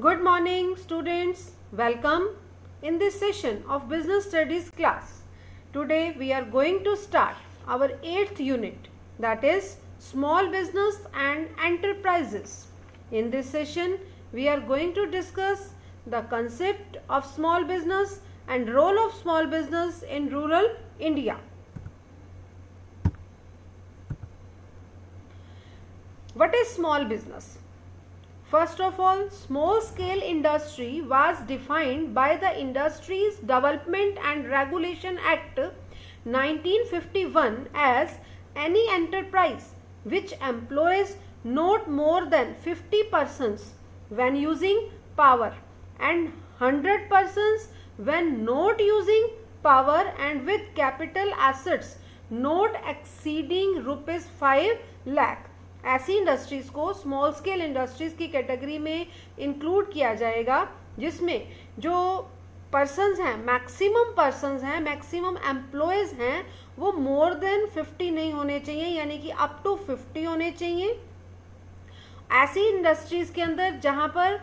Good morning students, welcome in this session of business studies class. Today we are going to start our 8th unit, that is small business and enterprises. In this session we are going to discuss the concept of small business and role of small business in rural India. What is small business? First of all, small scale industry was defined by the Industries Development and Regulation Act 1951 as any enterprise which employs not more than 50 persons when using power and 100 persons when not using power and with capital assets not exceeding rupees 5 lakh. ऐसी industries को small scale industries की category में include किया जाएगा जिसमें जो persons हैं, maximum employees हैं, वो मोर देन 50 नहीं होने चाहिए, यानी कि अप टू 50 होने चाहिए. ऐसी इंडस्ट्रीज़ के अंदर जहां पर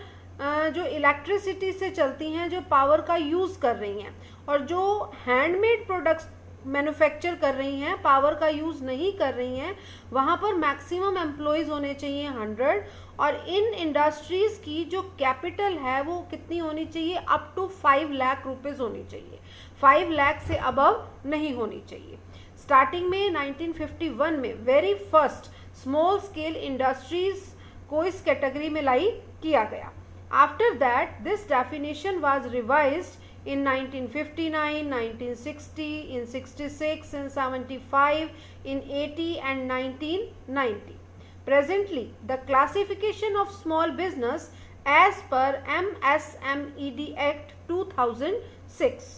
जो इलेक्ट्रिसिटी से चलती हैं, जो पावर का यूज़ कर रही हैं और जो हैंडमेड प्रोडक्ट्स मैन्युफैक्चर कर रही हैं, पावर का यूज़ नहीं कर रही हैं, वहाँ पर मैक्सिमम एम्प्लॉयज़ होने चाहिए 100. और इन इंडस्ट्रीज़ की जो कैपिटल है वो कितनी होनी चाहिए? अप टू 5 लाख रुपीज़ होनी चाहिए, 5 लाख से अबव नहीं होनी चाहिए. स्टार्टिंग में 1951 में very first small scale industries को इस कैटेगरी में लाई किया गया. After that this definition was revised in 1959, 1960, in 66, in 75, in 80 and 1990. Presently, the classification of small business as per MSMED Act 2006.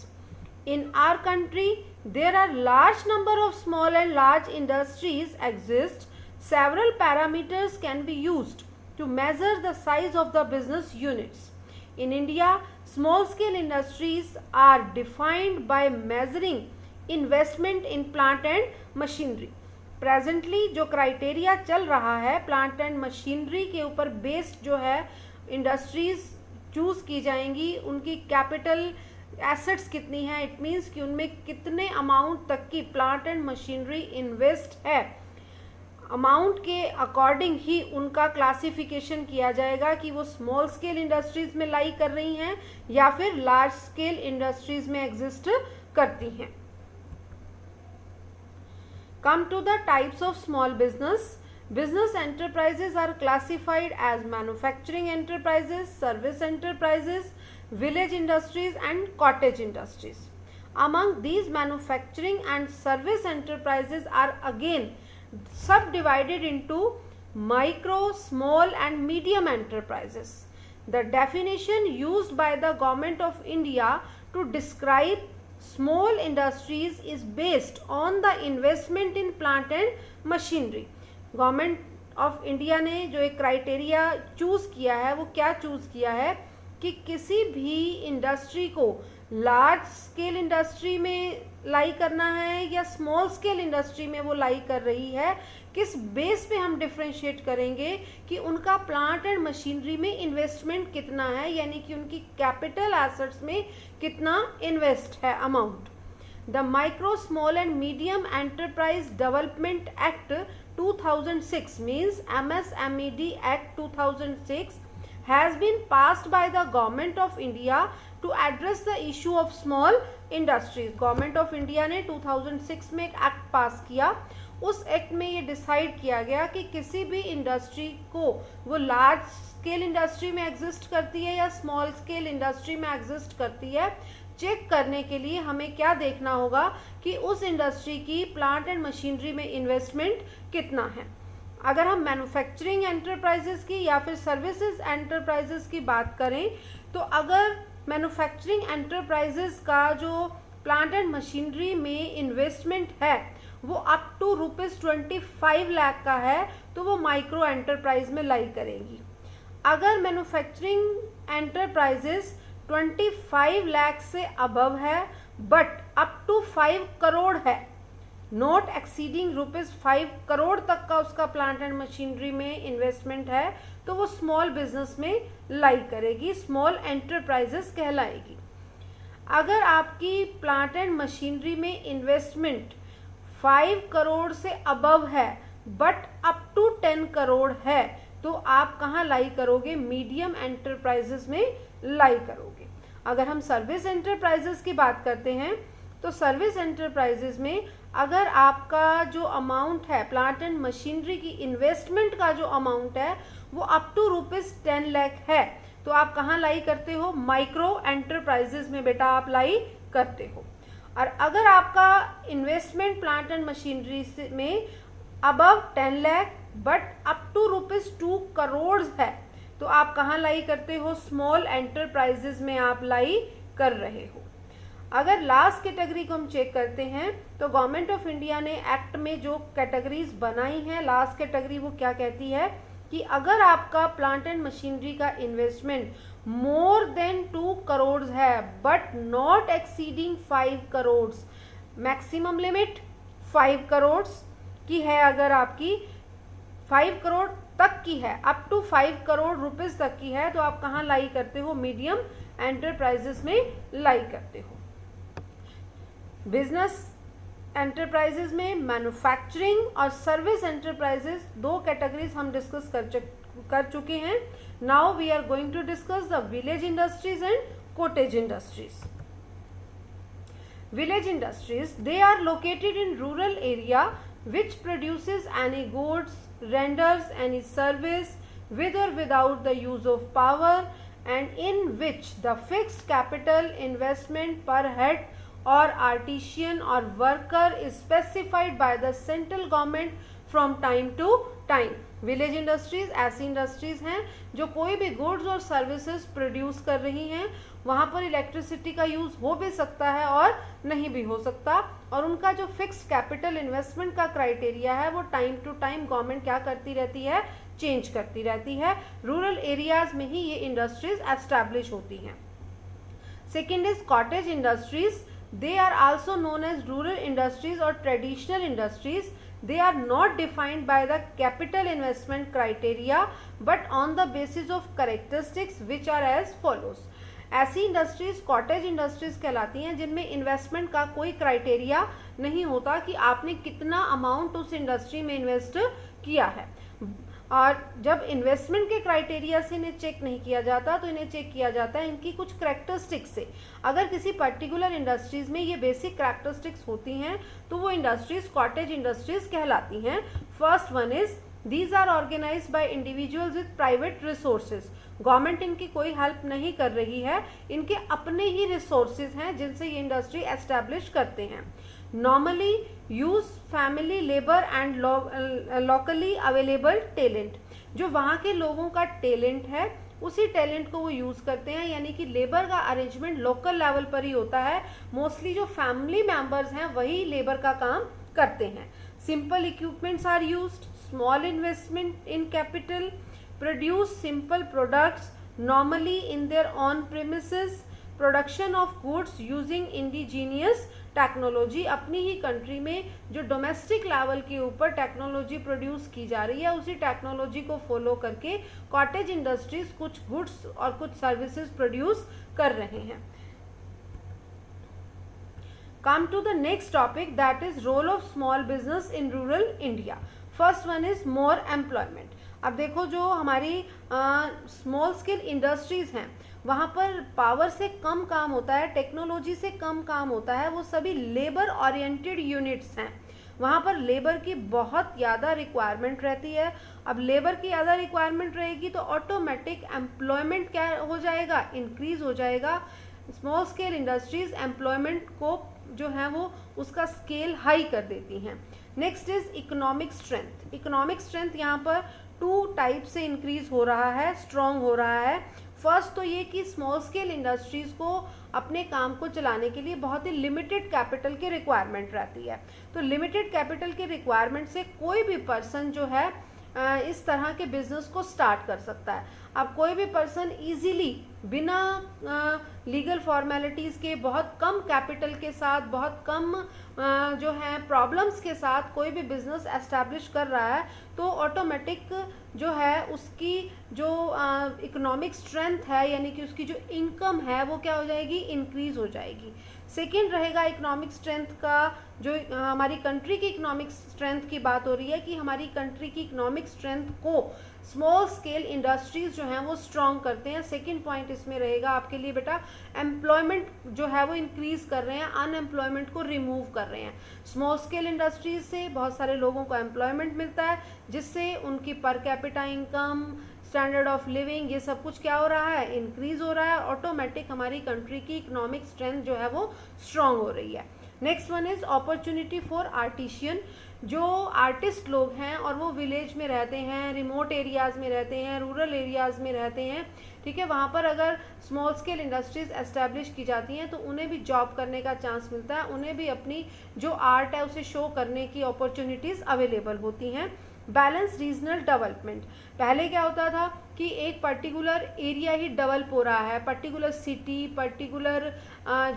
In our country, there are large number of small and large industries exist. Several parameters can be used to measure the size of the business units. In India, small scale industries are defined by measuring investment in plant and machinery. Presently जो criteria चल रहा है plant and machinery के ऊपर based जो है industries choose की जाएंगी, उनकी कैपिटल एसेट्स कितनी है, इट मीन्स कि उनमें कितने अमाउंट तक की प्लांट एंड मशीनरी इन्वेस्ट है, अमाउंट के अकॉर्डिंग ही उनका क्लासिफिकेशन किया जाएगा कि वो स्मॉल स्केल इंडस्ट्रीज में लाई कर रही हैं या फिर लार्ज स्केल इंडस्ट्रीज में एग्जिस्ट करती हैं. Come to the types of small business. Business enterprises are classified as manufacturing enterprises, service enterprises, village industries and cottage industries. Among these manufacturing and service enterprises are again subdivided into micro, small and medium enterprises. The definition used by the Government of India to describe small industries is based on the investment in plant and machinery. Government of India ने जो एक criteria choose किया है वो क्या choose किया है कि किसी भी इंडस्ट्री को लार्ज स्केल इंडस्ट्री में लाई करना है या स्मॉल स्केल इंडस्ट्री में वो लाई कर रही है, किस बेस पे हम डिफ्रेंशिएट करेंगे कि उनका प्लांट एंड मशीनरी में इन्वेस्टमेंट कितना है, यानी कि उनकी कैपिटल एसेट्स में कितना इन्वेस्ट है amount. The micro small and medium enterprise development act 2006 means MSMED Act 2006 has been passed by the Government of India to address the issue of small industries. Government of India ने 2006 में एक act पास किया. उस act में ये decide किया गया कि किसी भी इंडस्ट्री को वो लार्ज स्केल इंडस्ट्री में एग्जिस्ट करती है या स्मॉल स्केल इंडस्ट्री में एग्जिस्ट करती है, चेक करने के लिए हमें क्या देखना होगा कि उस इंडस्ट्री की प्लांट एंड मशीनरी में इन्वेस्टमेंट कितना है. अगर हम मैन्युफैक्चरिंग एंटरप्राइजेस की या फिर सर्विसेज एंटरप्राइजेस की बात करें तो अगर मैन्युफैक्चरिंग एंटरप्राइजेस का जो प्लांट एंड मशीनरी में इन्वेस्टमेंट है वो अप टू ₹25 लाख का है तो वो माइक्रो एंटरप्राइज में लाई करेगी. अगर मैन्युफैक्चरिंग एंटरप्राइजेस 25 लाख से अबव है बट अप टू 5 करोड़ है, नॉट एक्सीडिंग ₹5 करोड़ तक का उसका प्लांट एंड मशीनरी में इन्वेस्टमेंट है तो वो स्मॉल बिजनेस में लाई करेगी, स्मॉल एंटरप्राइजेस कहलाएगी। अगर आपकी प्लांट एंड मशीनरी में इन्वेस्टमेंट 5 करोड़ से अबव है बट अप टू 10 करोड़ है तो आप कहाँ लाई करोगे? मीडियम एंटरप्राइजेस में लाई करोगे। अगर हम सर्विस एंटरप्राइजेस की बात करते हैं तो सर्विस एंटरप्राइजेस में अगर आपका जो अमाउंट है प्लांट एंड मशीनरी की इन्वेस्टमेंट का जो अमाउंट है वो अप टू ₹10 लाख है तो आप कहाँ लाई करते हो? माइक्रो एंटरप्राइजेस में बेटा आप लाई करते हो। और अगर आपका इन्वेस्टमेंट प्लांट एंड मशीनरी में above 10 lakh but up to ₹2 crore है तो आप कहाँ लाई करते हो? स्मॉल एंटरप्राइजेस में आप लाई कर रहे हो। अगर लास्ट कैटेगरी को हम चेक करते हैं तो गवर्नमेंट ऑफ इंडिया ने एक्ट में जो कैटेगरीज बनाई हैं, लास्ट कैटेगरी वो क्या कहती है कि अगर आपका प्लांट एंड मशीनरी का इन्वेस्टमेंट मोर देन 2 करोड़ है but not exceeding 5 crore, maximum limit 5 crore की है, अगर आपकी 5 करोड़ तक की है, अप टू 5 करोड़ रुपीस तक की है तो आप कहाँ लाई करते हो? मीडियम एंटरप्राइजेस में लाई करते हो। बिजनेस एंटरप्राइजेस में मैन्युफैक्चरिंग और सर्विस एंटरप्राइजेस दो कैटेगरीज हम डिस्कस कर चुके हैं। Now we are going to discuss the village industries and cottage industries. Village industries, they are located in rural area which produces any goods, renders any service with or without the use of power and in which the fixed capital investment per head or artisan or worker is specified by the central government from time to time. Village industries ऐसी industries हैं जो कोई भी goods और services produce कर रही हैं, वहाँ पर इलेक्ट्रिसिटी का यूज़ हो भी सकता है और नहीं भी हो सकता, और उनका जो फिक्स कैपिटल इन्वेस्टमेंट का क्राइटेरिया है वो टाइम टू टाइम गवर्नमेंट क्या करती रहती है? चेंज करती रहती है। रूरल एरियाज में ही ये इंडस्ट्रीज एस्टैब्लिश होती हैं। Second is cottage industries. They are also known as rural industries और traditional industries. They are not defined by the capital investment criteria but on the basis of characteristics which are as follows. ऐसी industries cottage industries कहलाती हैं जिनमें investment का कोई criteria नहीं होता कि आपने कितना अमाउंट उस इंडस्ट्री में इन्वेस्ट किया है, और जब इन्वेस्टमेंट के क्राइटेरिया से इन्हें चेक नहीं किया जाता तो इन्हें चेक किया जाता है इनकी कुछ कैरेक्टरिस्टिक्स से। अगर किसी पर्टिकुलर इंडस्ट्रीज में ये बेसिक कैरेक्टरिस्टिक्स होती हैं तो वो इंडस्ट्रीज कॉटेज इंडस्ट्रीज कहलाती हैं। First one is these are organized by individuals with private resources. Government इनकी कोई हेल्प नहीं कर रही है, इनके अपने ही रिसोर्सेज हैं जिनसे ये इंडस्ट्री एस्टैब्लिश करते हैं। Normally use family labour and locally available talent. जो वहाँ के लोगों का टैलेंट है उसी टैलेंट को वो यूज करते हैं, यानी कि लेबर का अरेंजमेंट लोकल लेवल पर ही होता है। मोस्टली जो फैमिली मेंबर्स हैं वही लेबर का काम करते हैं। Simple equipments are used, small investment in capital, produce simple products normally in their own premises, production of goods using indigenous technology. अपनी ही कंट्री में जो डोमेस्टिक लेवल के ऊपर टेक्नोलॉजी प्रोड्यूस की जा रही है उसी टेक्नोलॉजी को फॉलो करके कॉटेज इंडस्ट्रीज कुछ गुड्स और कुछ सर्विसेज प्रोड्यूस कर रहे हैं। Come to the next topic, that is role of small business in rural India. First one is more employment. अब देखो जो हमारी स्मॉल स्केल इंडस्ट्रीज हैं वहाँ पर पावर से कम काम होता है, टेक्नोलॉजी से कम काम होता है, वो सभी लेबर ओरिएंटेड यूनिट्स हैं। वहाँ पर लेबर की बहुत ज़्यादा रिक्वायरमेंट रहती है। अब लेबर की ज़्यादा रिक्वायरमेंट रहेगी तो ऑटोमेटिक एम्प्लॉयमेंट क्या हो जाएगा? इंक्रीज हो जाएगा। स्मॉल स्केल इंडस्ट्रीज एम्प्लॉयमेंट को जो है वो उसका स्केल हाई कर देती हैं। Next is economic strength. Economic strength यहाँ पर 2 टाइप से इंक्रीज हो रहा है, स्ट्रॉन्ग हो रहा है। फर्स्ट तो ये कि स्मॉल स्केल इंडस्ट्रीज को अपने काम को चलाने के लिए बहुत ही लिमिटेड कैपिटल की रिक्वायरमेंट रहती है, तो लिमिटेड कैपिटल के रिक्वायरमेंट से कोई भी पर्सन जो है इस तरह के बिजनेस को स्टार्ट कर सकता है। अब कोई भी पर्सन इजीली बिना लीगल फॉर्मेलिटीज़ के, बहुत कम कैपिटल के साथ, बहुत कम जो है प्रॉब्लम्स के साथ कोई भी बिजनेस एस्टैब्लिश कर रहा है तो ऑटोमेटिक जो है उसकी जो इकोनॉमिक स्ट्रेंथ है, यानी कि उसकी जो इनकम है वो क्या हो जाएगी, इंक्रीज हो जाएगी। सेकेंड रहेगा इकोनॉमिक स्ट्रेंथ का, जो हमारी कंट्री की इकोनॉमिक स्ट्रेंथ की बात हो रही है कि हमारी कंट्री की इकोनॉमिक स्ट्रेंथ को स्मॉल स्केल इंडस्ट्रीज जो हैं वो स्ट्रॉन्ग करते हैं। सेकंड पॉइंट इसमें रहेगा आपके लिए बेटा, एम्प्लॉयमेंट जो है वो इंक्रीज कर रहे हैं, अनएम्प्लॉयमेंट को रिमूव कर रहे हैं। स्मॉल स्केल इंडस्ट्रीज से बहुत सारे लोगों को एम्प्लॉयमेंट मिलता है, जिससे उनकी per capita income, standard of living, ये सब कुछ क्या हो रहा है, इंक्रीज हो रहा है। ऑटोमेटिक हमारी कंट्री की इकोनॉमिक स्ट्रेंथ जो है वो स्ट्रांग हो रही है। Next one is opportunity for artisan. जो आर्टिस्ट लोग हैं और वो विलेज में रहते हैं, रिमोट एरियाज़ में रहते हैं, रूरल एरियाज़ में रहते हैं, ठीक है, वहाँ पर अगर स्मॉल स्केल इंडस्ट्रीज एस्टैब्लिश की जाती हैं तो उन्हें भी जॉब करने का चांस मिलता है, उन्हें भी अपनी जो आर्ट है उसे शो करने की अपॉर्चुनिटीज़ अवेलेबल होती हैं। बैलेंस रीजनल डेवलपमेंट, पहले क्या होता था कि एक पर्टिकुलर एरिया ही डेवलप हो रहा है, पर्टिकुलर सिटी, पर्टिकुलर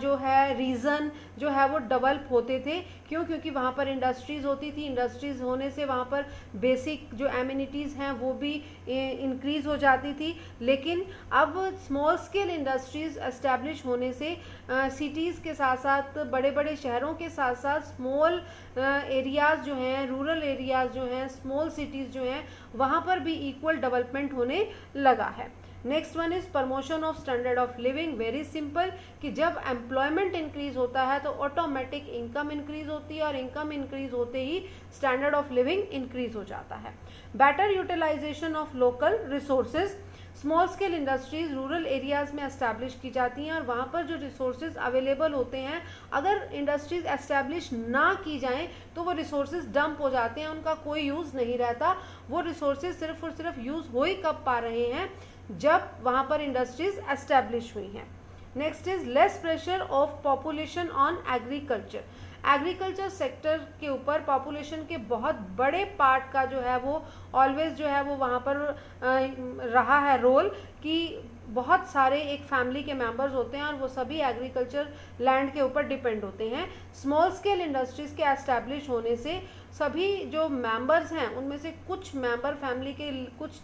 जो है रीजन जो है वो डेवलप होते थे। क्यों? क्योंकि वहाँ पर इंडस्ट्रीज़ होती थी, इंडस्ट्रीज़ होने से वहाँ पर बेसिक जो एमिनिटीज़ हैं वो भी इंक्रीज़ हो जाती थी। लेकिन अब स्मॉल स्केल इंडस्ट्रीज़ एस्टैब्लिश होने से सिटीज़ के साथ साथ, बड़े बड़े शहरों के साथ साथ स्मॉल एरियाज़ जो हैं, रूरल एरियाज़ जो हैं, स्मॉल सिटीज़ जो हैं, वहाँ पर भी इक्वल डेवलपमेंट होने लगा है। Next one is promotion of standard of living. Very simple कि जब एम्प्लॉयमेंट इंक्रीज होता है तो ऑटोमेटिक इनकम इंक्रीज होती है, और इनकम इंक्रीज होते ही स्टैंडर्ड ऑफ लिविंग इंक्रीज हो जाता है। Better utilization of local resources. Small scale industries rural areas में एस्टैब्लिश की जाती हैं और वहाँ पर जो रिसोर्सेज अवेलेबल होते हैं, अगर इंडस्ट्रीज एस्टैब्लिश ना की जाएं तो वो रिसोर्सेज डंप हो जाते हैं, उनका कोई यूज़ नहीं रहता। वो रिसोर्सेज सिर्फ और सिर्फ यूज़ हो ही कब पा रहे हैं, जब वहाँ पर इंडस्ट्रीज एस्टैब्लिश हुई हैं। Next is less pressure of population on agriculture. Agriculture sector के ऊपर पॉपुलेशन के बहुत बड़े पार्ट का जो है वो ऑलवेज जो है वो वहाँ पर रहा है रोल, कि बहुत सारे एक फैमिली के मेंबर्स होते हैं और वो सभी एग्रीकल्चर लैंड के ऊपर डिपेंड होते हैं। स्मॉल स्केल इंडस्ट्रीज़ के एस्टैब्लिश होने से सभी जो मेंबर्स हैं उनमें से कुछ मेंबर, फैमिली के कुछ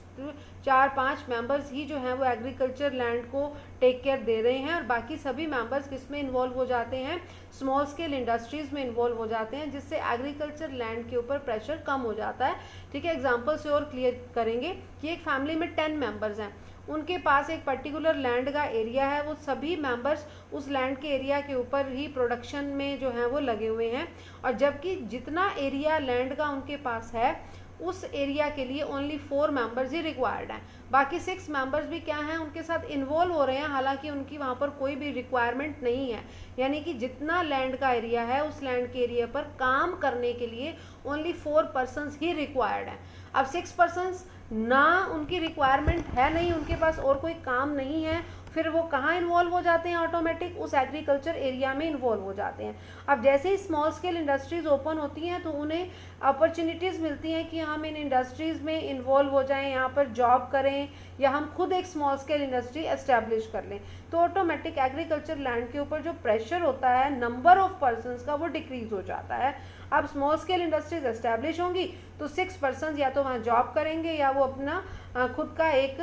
4-5 मेंबर्स ही जो हैं वो एग्रीकल्चर लैंड को टेक केयर दे रहे हैं, और बाकी सभी मेंबर्स किस में इन्वॉल्व हो जाते हैं, स्मॉल स्केल इंडस्ट्रीज़ में इन्वॉल्व हो जाते हैं, जिससे एग्रीकल्चर लैंड के ऊपर प्रेशर कम हो जाता है। ठीक है, एग्जाम्पल से और क्लियर करेंगे कि एक फैमिली में 10 मेंबर्स हैं, उनके पास एक पर्टिकुलर लैंड का एरिया है, वो सभी मेंबर्स उस लैंड के एरिया के ऊपर ही प्रोडक्शन में जो है वो लगे हुए हैं, और जबकि जितना एरिया लैंड का उनके पास है उस एरिया के लिए ओनली 4 मेंबर्स ही रिक्वायर्ड हैं। बाकी 6 मेंबर्स भी क्या हैं, उनके साथ इन्वॉल्व हो रहे हैं, हालांकि उनकी वहाँ पर कोई भी रिक्वायरमेंट नहीं है। यानी कि जितना लैंड का एरिया है उस लैंड के एरिया पर काम करने के लिए ओनली 4 पर्सन्स ही रिक्वायर्ड हैं। अब 6 पर्सन्स ना उनकी रिक्वायरमेंट है, नहीं उनके पास और कोई काम नहीं है, फिर वो कहाँ इन्वॉल्व हो जाते हैं, ऑटोमेटिक उस एग्रीकल्चर एरिया में इन्वॉल्व हो जाते हैं। अब जैसे ही स्मॉल स्केल इंडस्ट्रीज़ ओपन होती हैं तो उन्हें अपॉर्चुनिटीज़ मिलती हैं कि हम इन इंडस्ट्रीज़ में इन्वॉल्व हो जाएं, यहाँ पर जॉब करें, या हम खुद एक स्मॉल स्केल इंडस्ट्री एस्टैब्लिश कर लें, तो ऑटोमेटिक एग्रीकल्चर लैंड के ऊपर जो प्रेशर होता है नंबर ऑफ पर्सनस का, वो डिक्रीज हो जाता है। अब स्मॉल स्केल इंडस्ट्रीज एस्टैब्लिश होंगी तो 6 पर्सन या तो वहाँ जॉब करेंगे या वो अपना खुद का एक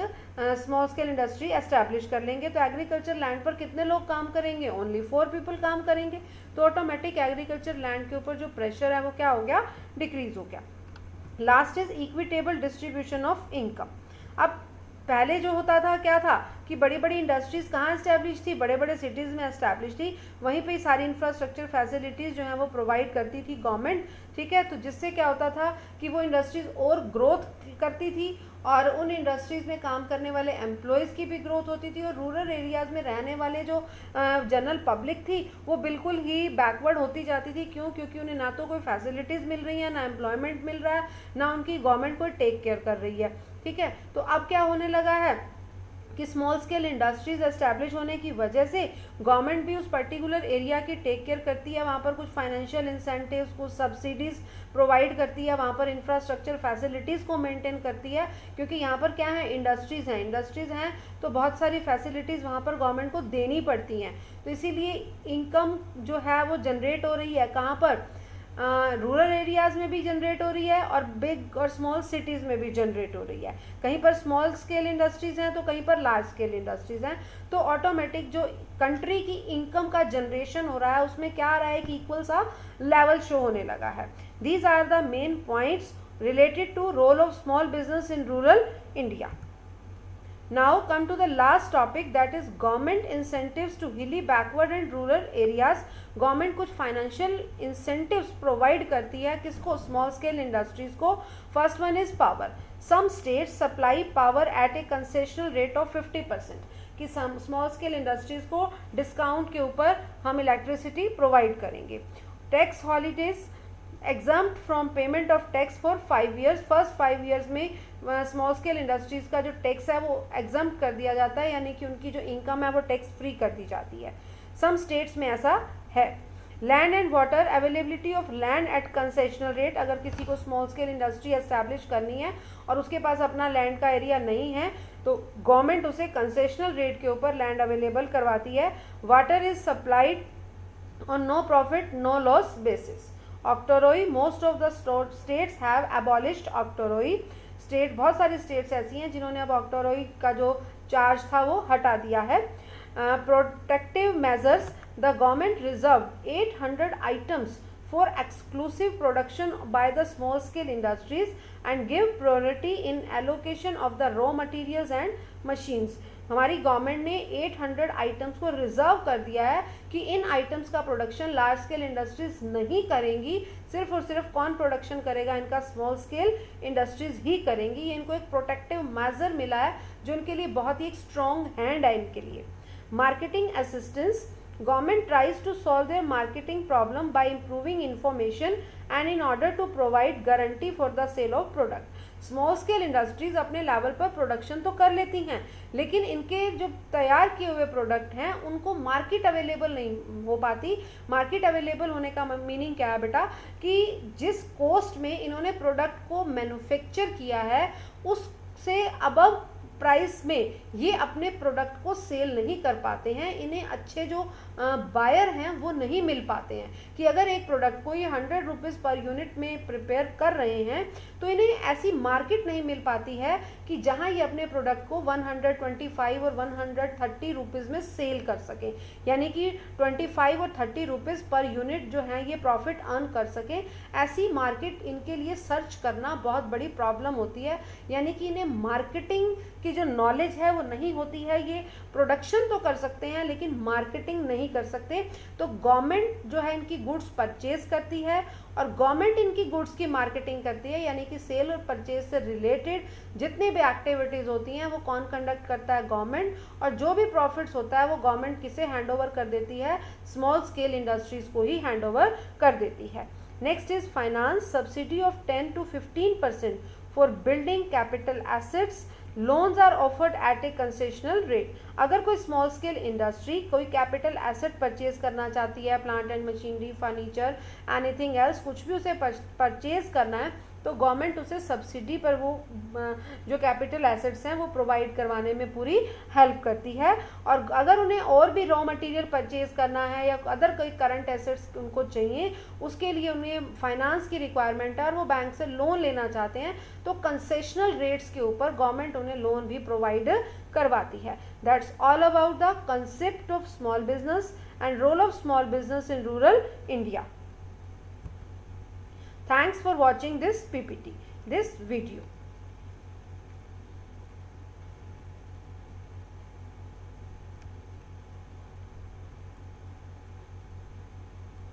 स्मॉल स्केल इंडस्ट्री एस्टैब्लिश कर लेंगे। तो एग्रीकल्चर लैंड पर कितने लोग काम करेंगे, ओनली 4 पीपल काम करेंगे। तो ऑटोमेटिक एग्रीकल्चर लैंड के ऊपर जो प्रेशर है वो क्या हो गया, डिक्रीज हो गया। Last is equitable distribution of income. अब पहले जो होता था क्या था कि बड़ी बड़ी इंडस्ट्रीज़ कहाँ एस्टैब्लिश थी, बड़े बड़े सिटीज़ में एस्टैब्लिश थी, वहीं पे सारी इंफ्रास्ट्रक्चर फैसिलिटीज़ जो हैं वो प्रोवाइड करती थी गवर्नमेंट। ठीक है, तो जिससे क्या होता था कि वो इंडस्ट्रीज़ और ग्रोथ करती थी, और उन इंडस्ट्रीज़ में काम करने वाले एम्प्लॉयज़ की भी ग्रोथ होती थी, और रूरल एरियाज़ में रहने वाले जो जनरल पब्लिक थी वो बिल्कुल ही बैकवर्ड होती जाती थी। क्यों? क्योंकि उन्हें ना तो कोई फैसिलिटीज़ मिल रही है, ना एम्प्लॉयमेंट मिल रहा है, ना उनकी गवर्नमेंट कोई टेक केयर कर रही है। ठीक है, तो अब क्या होने लगा है कि स्मॉल स्केल इंडस्ट्रीज एस्टैब्लिश होने की वजह से गवर्नमेंट भी उस पर्टिकुलर एरिया की टेक केयर करती है, वहाँ पर कुछ फाइनेंशियल इंसेंटिव्स, कुछ सब्सिडीज़ प्रोवाइड करती है, वहाँ पर इंफ्रास्ट्रक्चर फैसिलिटीज़ को मेंटेन करती है, क्योंकि यहाँ पर क्या है, इंडस्ट्रीज़ हैं तो बहुत सारी फैसिलिटीज़ वहाँ पर गवर्नमेंट को देनी पड़ती हैं। तो इसीलिए इनकम जो है वो जनरेट हो रही है, कहाँ पर, रूरल एरियाज़ में भी जनरेट हो रही है और बिग और स्मॉल सिटीज़ में भी जनरेट हो रही है। कहीं पर स्मॉल स्केल इंडस्ट्रीज़ हैं तो कहीं पर लार्ज स्केल इंडस्ट्रीज़ हैं। तो ऑटोमेटिक जो कंट्री की इनकम का जनरेशन हो रहा है उसमें क्या आ रहा है कि इक्वल सा लेवल शो होने लगा है। These are the main points related to role of small business in rural India. Now come to the last topic, that is government incentives to hilly, backward and rural areas. Government कुछ financial incentives provide करती है, किसको, small scale industries को। First one is power. Some states supply power at a concessional rate of 50%, कि small scale industries को discount के ऊपर हम इलेक्ट्रिसिटी प्रोवाइड करेंगे। Tax holidays, exempt from payment of tax for 5 years। फर्स्ट 5 years में small scale industries का जो टैक्स है वो एग्जाम्प्ट कर दिया जाता है, यानी कि उनकी जो इनकम है वो टैक्स फ्री कर दी जाती है। सम स्टेट्स में ऐसा है। Land and water, availability of land at concessional rate. अगर किसी को स्मॉल स्केल इंडस्ट्री एस्टैब्लिश करनी है और उसके पास अपना लैंड का एरिया नहीं है तो गवर्नमेंट उसे कंसेशनल रेट के ऊपर लैंड अवेलेबल करवाती है। Water is supplied on no profit no loss basis. Octroi, most of the states have abolished octroi. State, बहुत सारी स्टेट्स ऐसी हैं जिन्होंने अब ऑक्टोरॉय का जो चार्ज था वो हटा दिया है। Protective measures, the government reserve 800 items for exclusive production by the small scale industries and give priority in allocation of the raw materials and machines। हमारी गवर्नमेंट ने 800 आइटम्स को रिजर्व कर दिया है कि इन आइटम्स का प्रोडक्शन लार्ज स्केल इंडस्ट्रीज नहीं करेंगी, सिर्फ और सिर्फ कौन प्रोडक्शन करेगा, इनका स्मॉल स्केल इंडस्ट्रीज ही करेंगी। ये इनको एक प्रोटेक्टिव मेजर मिला है जो इनके लिए बहुत ही एक स्ट्रॉन्ग हैंड है इनके लिए। Marketing assistance, government tries to solve their marketing problem by improving information and in order to provide guarantee for the sale of product। Small scale industries अपने लेवल पर प्रोडक्शन तो कर लेती हैं, लेकिन इनके जो तैयार किए हुए प्रोडक्ट हैं उनको मार्केट अवेलेबल नहीं हो पाती। मार्केट अवेलेबल होने का मीनिंग क्या है बेटा, कि जिस कॉस्ट में इन्होंने प्रोडक्ट को मैन्युफैक्चर किया है उससे अबव प्राइस में ये अपने प्रोडक्ट को सेल नहीं कर पाते हैं। इन्हें अच्छे जो बायर हैं वो नहीं मिल पाते हैं कि अगर एक प्रोडक्ट को ये 100 रुपीज़ पर यूनिट में प्रिपेयर कर रहे हैं तो इन्हें ऐसी मार्केट नहीं मिल पाती है कि जहां ये अपने प्रोडक्ट को 125 और 130 रुपीज़ में सेल कर सकें, यानी कि 25 और 30 रुपीज़ पर यूनिट जो है ये प्रॉफिट अर्न कर सकें। ऐसी मार्केट इनके लिए सर्च करना बहुत बड़ी प्रॉब्लम होती है, यानी कि इन्हें मार्केटिंग की जो नॉलेज है वो नहीं होती है। ये प्रोडक्शन तो कर सकते हैं लेकिन मार्केटिंग नहीं कर सकते। तो गवर्नमेंट जो है इनकी गुड्स परचेज करती है और गवर्नमेंट इनकी गुड्स की मार्केटिंग करती है, यानी कि सेल और परचेज से रिलेटेड जितनी भी एक्टिविटीज़ होती हैं वो कौन कंडक्ट करता है, गवर्नमेंट। और जो भी प्रॉफिट्स होता है वो गवर्नमेंट किसे हैंड ओवर कर देती है, स्मॉल स्केल इंडस्ट्रीज को ही हैंड ओवर कर देती है। Next is finance, subsidy of 10 to 15% for building capital assets. Loans are offered at a concessional rate. अगर कोई स्मॉल स्केल इंडस्ट्री कोई कैपिटल एसेट परचेज करना चाहती है, plant and machinery, furniture, anything else, कुछ भी उसे परचेज करना है तो गवर्नमेंट उसे सब्सिडी पर वो जो कैपिटल एसेट्स हैं वो प्रोवाइड करवाने में पूरी हेल्प करती है। और अगर उन्हें और भी रॉ मटेरियल परचेज करना है या अदर कोई करंट एसेट्स उनको चाहिए, उसके लिए उन्हें फाइनेंस की रिक्वायरमेंट है और वो बैंक से लोन लेना चाहते हैं तो कंसेशनल रेट्स के ऊपर गवर्नमेंट उन्हें लोन भी प्रोवाइड करवाती है। That's all about the concept of small business and role of small business in rural India. Thanks for watching this PPT, this video.